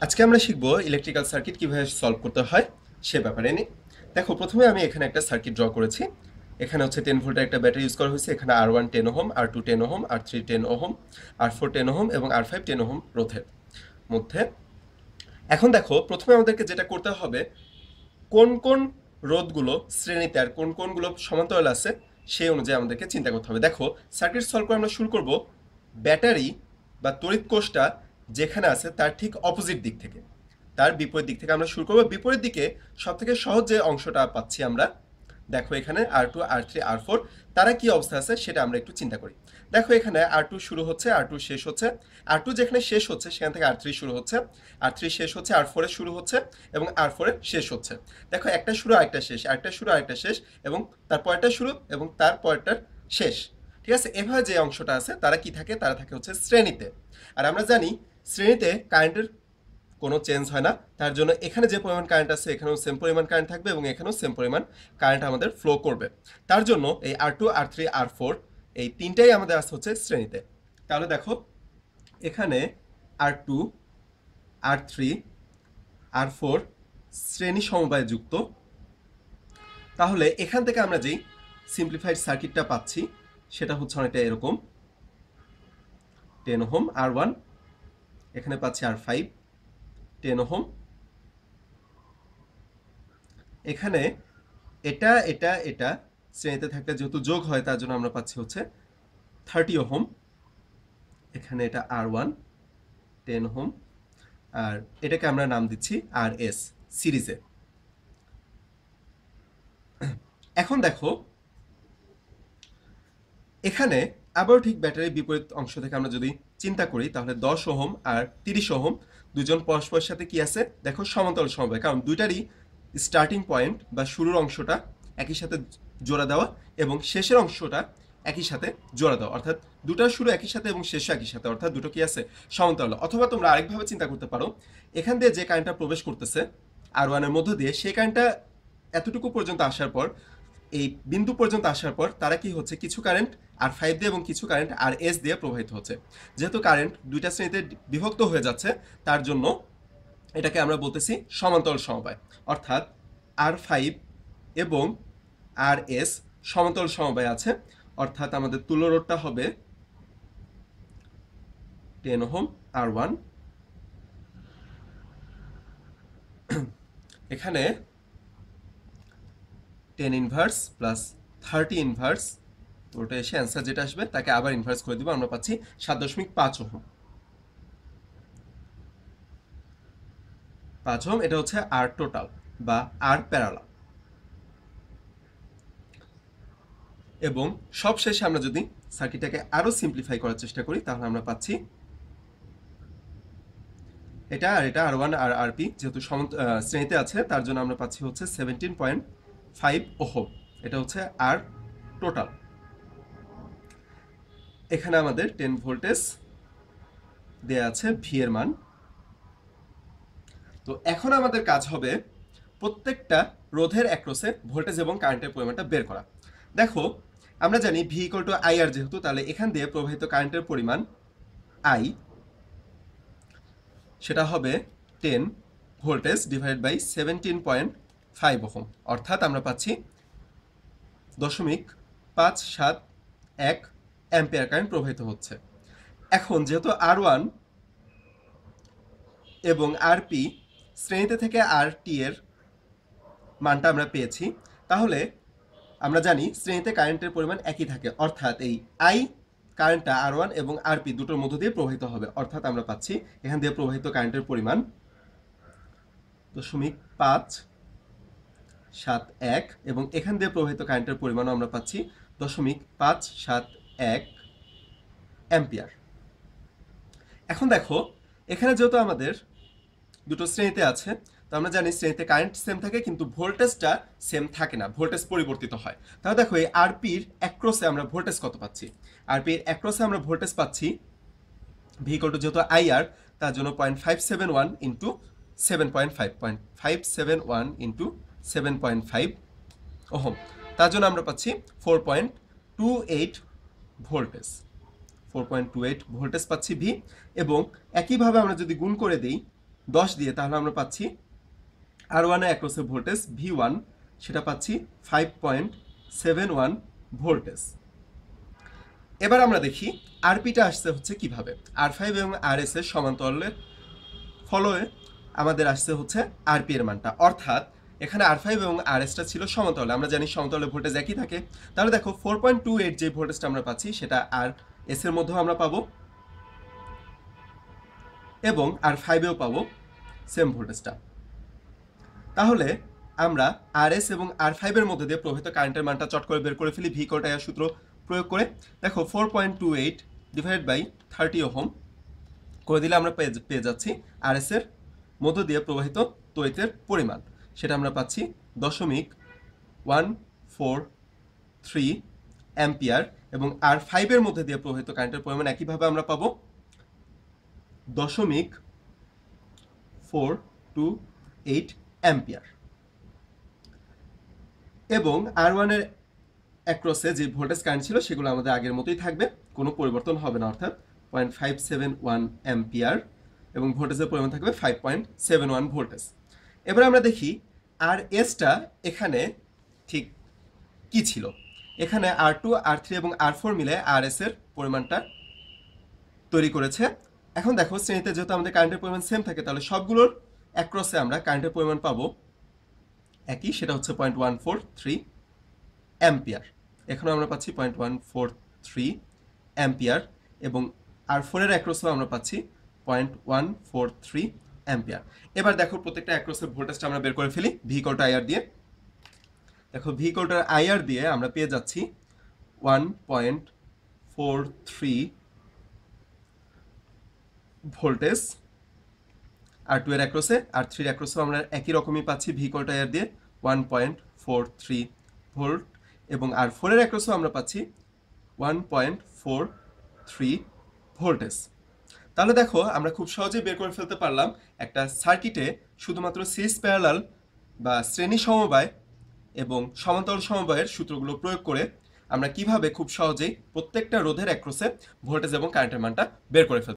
আজকে আমরা শিখব ইলেকট্রিক্যাল সার্কিট কিভাবে সলভ করতে হয় সে ব্যাপারে নিয়ে। দেখো, প্রথমে আমি এখানে একটা সার্কিট ড্র করেছি। এখানে হচ্ছে 10 ভোল্টের একটা ব্যাটারি ইউজ করা হয়েছে। এখানে R1 10 ohm, R2 10 ohm, R3 10 ohm, R4 10 ohm এবং R5 10 ওহম রোধের মধ্যে। এখন দেখো, প্রথমে আমাদেরকে যেটা করতে হবে, কোন কোন রোধগুলো শ্রেণীতে আর কোন কোনগুলো সমান্তরাল আছে সেই অনুযায়ী আমাদেরকে চিন্তা করতে হবে। দেখো, সার্কিট সলভ করে আমরা শুরু করব ব্যাটারি বা তড়িৎ কোষটা যেখানে আছে তার ঠিক অপোজিট দিক থেকে, তার বিপরীত দিক থেকে আমরা শুরু করব। বিপরীত দিকে সব থেকে সহজ যে অংশটা পাচ্ছি আমরা, দেখো এখানে R2 R3 R4 তারা কি অবস্থা আছে সেটা আমরা একটু চিন্তা করি। দেখো, এখানে R2 শুরু হচ্ছে, R2 শেষ হচ্ছে, R2 যেখানে শেষ হচ্ছে সেখান থেকে R3 শুরু হচ্ছে, R3 শেষ হচ্ছে, R4 এ শুরু হচ্ছে এবং R4 এ শেষ হচ্ছে। দেখো, একটা শুরু আরেকটা শেষ, আরেকটা শুরু আরেকটা শেষ এবং তারপরটা শুরু এবং তারপরটার শেষ। ঠিক আছে, এভাবে যে অংশটা আছে তারা কি থাকে, তারা থাকে হচ্ছে শ্রেণীতে। আর আমরা জানি শ্রেণীতে কারেন্টের কোনো চেঞ্জ হয় না, তার জন্য এখানে যে পরিমাণ কারেন্ট আছে এখানেও সেম পরিমাণ কারেন্ট থাকবে এবং এখানেও সেম পরিমাণ কারেন্ট আমাদের ফ্লো করবে। তার জন্য এই R2 R3 R4 এই তিনটাই আমাদের আছে হচ্ছে শ্রেণীতে। তাহলে দেখো, এখানে R2 R3 R4 শ্রেণী সমবায় যুক্ত। তাহলে এখান থেকে আমরা যেই সিম্পলিফাইড সার্কিটটা পাচ্ছি সেটা হচ্ছে অনেকটা এরকম। 10 ওহম R1, এখানে পাচ্ছি R5 10 ওহম, এখানে এটা এটা এটা শ্রেণীতে থাকলে যেহেতু যোগ হয় তার জন্য আমরা পাচ্ছি হচ্ছে 30 ওহম, এখানে এটা R1 10 ওহম, আর এটাকে আমরা নাম দিচ্ছি RS সিরিজে। এখন দেখো, এখানে আবার ঠিক ব্যাটারির বিপরীত অংশ থেকে আমরা যদি চিন্তা করি তাহলে 10 ওহম আর 30 ওহম দুজন পরস্পরের সাথে কি আছে, দেখো সমান্তরাল সমবায়, কারণ দুইটারই স্টার্টিং পয়েন্ট বা শুরুর অংশটা একই সাথে জোড়া দেওয়া এবং শেষের অংশটা একই সাথে জোড়া দেওয়া, অর্থাৎ দুটার শুরু একই সাথে এবং শেষও একই সাথে, অর্থাৎ দুটো কি আছে সমান্তরাল। অথবা তোমরা আরেকভাবে চিন্তা করতে পারো, এখান দিয়ে যে কারেন্টটা প্রবেশ করতেছে R1 এর মধ্য দিয়ে, সেই কারেন্টটা এতটুকু পর্যন্ত আসার পর, এই বিন্দু পর্যন্ত আসার পর তারা কি হচ্ছে, কিছু কারেন্ট R5 দিয়ে এবং কিছু কারেন্ট RS দিয়ে প্রবাহিত হচ্ছে। যেহেতু কারেন্ট দুইটা শ্রেণীতে বিভক্ত হয়ে যাচ্ছে তার জন্য এটাকে আমরা বলতেছি সমান্তরাল সমবায়, অর্থাৎ R5 এবং RS সমান্তরাল সমবায় আছে। অর্থাৎ আমাদের তুল্য রোধটা হবে 10 ওহম R1, এখানে 10 ইনভার্স প্লাস 30 ইনভার্স, ওটা এসে অ্যান্সার যেটা আসবে তাকে আবার ইনভার্স করে দিব, আমরা পাচ্ছি 7.5 ওহম। 5 ওহম, এটা হচ্ছে আর টোটাল বা আর প্যারালাল। এবং সব শেষে আমরা যদি সার্কিটটাকে আরো সিম্পলিফাই করার চেষ্টা করি তাহলে আমরা পাচ্ছি এটা আর এটা R1 আর RP যেহেতু শ্রেণীতে আছে তার জন্য আমরা পাচ্ছি হচ্ছে 17.5 ওহম। এটা হচ্ছে আর টোটাল। এখানে আমাদের 10 ভোল্টেজ দেয়া আছে, ভি এর মান। তো এখন আমাদের কাজ হবে প্রত্যেকটা রোধের অ্যাক্রসে ভোল্টেজ এবং কারেন্টের পরিমাণটা বের করা। দেখো, আমরা জানি ভি ইকুয়াল টু আই আর, যেহেতু তাহলে এখান দিয়ে প্রবাহিত কারেন্টের পরিমাণ আই, সেটা হবে 10 ভোল্টেজ ডিভাইড বাই 17.5 ওহম, অর্থাৎ আমরা পাচ্ছি 0.571 অ্যাম্পিয়ার কারেন্ট প্রবাহিত হচ্ছে। এখন যেহেতু R1 এবং RP শ্রেণীতে থেকে RT এর মানটা আমরা পেয়েছি, তাহলে আমরা জানি শ্রেণীতে কারেন্টের পরিমাণ একই থাকে, অর্থাৎ এই আই কারেন্টটা R1 এবং RP দুটোর মধ্য দিয়ে প্রবাহিত হবে, অর্থাৎ আমরা পাচ্ছি এখান দিয়ে প্রবাহিত কারেন্টের পরিমাণ 0.571 এবং এখান দিয়ে প্রবাহিত কারেন্টের পরিমাণও আমরা পাচ্ছি 0.571 অ্যাম্পিয়ার। এখন দেখো, এখানে যেহেতু আমাদের দুটো শ্রেণীতে আছে, তো আমরা জানি শ্রেণীতে কারেন্ট সেম থাকে কিন্তু ভোল্টেজটা সেম থাকে না, ভোল্টেজ পরিবর্তিত হয়। তাহলে দেখো, এই আরপির অ্যাক্রসে আমরা ভোল্টেজ কত পাচ্ছি, আরপির অ্যাক্রসে আমরা ভোল্টেজ পাচ্ছি ভি ইকুয়াল টু, যেহেতু আইআর তার জন্য 0.571 ইন্টু 7.5, 0.571 ইন্টু 7.5 ওহম, তার জন্য আমরা পাচ্ছি 4.28 ভোল্টেজ, 4.28 ভোল্টেজ পাচ্ছি ভি। এবং একইভাবে আমরা যদি গুণ করে দিই 10 দিয়ে, তাহলে আমরা পাচ্ছি R1 এর অ্যাক্রসে ভোল্টেজ V1 সেটা পাচ্ছি 5.71 ভোল্টেজ। এবার আমরা দেখি আরপিটা আসছে হচ্ছে কিভাবে। R5 এবং RS এর সমান্তরালের ফলে আমাদের আসছে হচ্ছে আরপি এর মানটা, অর্থাৎ এখানে R5 এবং RSটা ছিল সমান্তরালে, আমরা জানি সমান্তরালে ভোল্টেজ একই থাকে। তাহলে দেখো 4.28 যে ভোল্টেজটা আমরা পাচ্ছি সেটা RS এর মধ্যেও আমরা পাবো এবং R5 এও পাবো সেম ভোল্টেজটা। তাহলে আমরা RS এবং R5 এর মধ্যে দিয়ে প্রবাহিত কারেন্টের মানটা চট করে বের করে ফেলি ভি ইকুয়াল টু আই সূত্র প্রয়োগ করে। দেখো 4.28 ডিভাইডেড বাই 30 ওহম করে দিলে আমরা পেয়ে যাচ্ছি RS এর মধ্য দিয়ে প্রবাহিত তড়িতের পরিমাণ, সেটা আমরা পাচ্ছি 0.143 অ্যাম্পিয়ার, এবং R5 এর মধ্যে দিয়ে প্রবাহিত কারেন্টের পরিমাণ একইভাবে আমরা পাবো 0.428 অ্যাম্পিয়ার। এবং R1 এর অ্যাক্রসে যে ভোল্টেজ কারেন্ট ছিল সেগুলো আমাদের আগের মতোই থাকবে, কোনো পরিবর্তন হবে না, অর্থাৎ 0.571 অ্যাম্পিয়ার, এবং ভোল্টেজের পরিমাণ থাকবে 5.71 ভোল্টেজ। এবার আমরা দেখি RSটা এখানে ঠিক কি ছিল। এখানে R2, R3 এবং R4 মিলে RS এর পরিমাণটা তৈরি করেছে। এখন দেখো শ্রেণীতে যেহেতু আমাদের কারেন্টের পরিমাণ সেম থাকে, তাহলে সবগুলোর অ্যাক্রসে আমরা কারেন্টের পরিমাণ পাবো একই, সেটা হচ্ছে 0.143 অ্যাম্পিয়ার। এখানে আমরা পাচ্ছি 0.143 অ্যাম্পিয়ার, এবং R4 এর অ্যাক্রসেও আমরা পাচ্ছি 0.143 অ্যাম্পিয়ার। এবার দেখো প্রত্যেকটা অ্যাক্রসের ভোল্টেজটা আমরা বের করে ফেলি ভি ইকুয়াল টু আইআর দিয়ে। দেখো ভি ইকুয়াল টু আইআর দিয়ে আমরা পেয়ে যাচ্ছি 1.43 ভোল্টেজ R2 এর অ্যাক্রসে, R3 এর অ্যাক্রসেও আমরা একই রকমই পাচ্ছি ভি ইকুয়াল টু আইআর দিয়ে 1.43 ভোল্ট, এবং R4 এর অ্যাক্রসেও আমরা পাচ্ছি 1.43 ভোল্টেজ। তাহলে দেখো আমরা খুব সহজেই বের করে ফেলতে পারলাম একটা সার্কিটে শুধুমাত্র সিরিজ প্যারালাল বা শ্রেণী সমবায় এবং সমান্তরাল সমবায়ের সূত্রগুলো প্রয়োগ করে আমরা কিভাবে খুব সহজেই প্রত্যেকটা রোধের অ্যাক্রসে ভোল্টেজ এবং কারেন্টের মানটা বের করে ফেলতে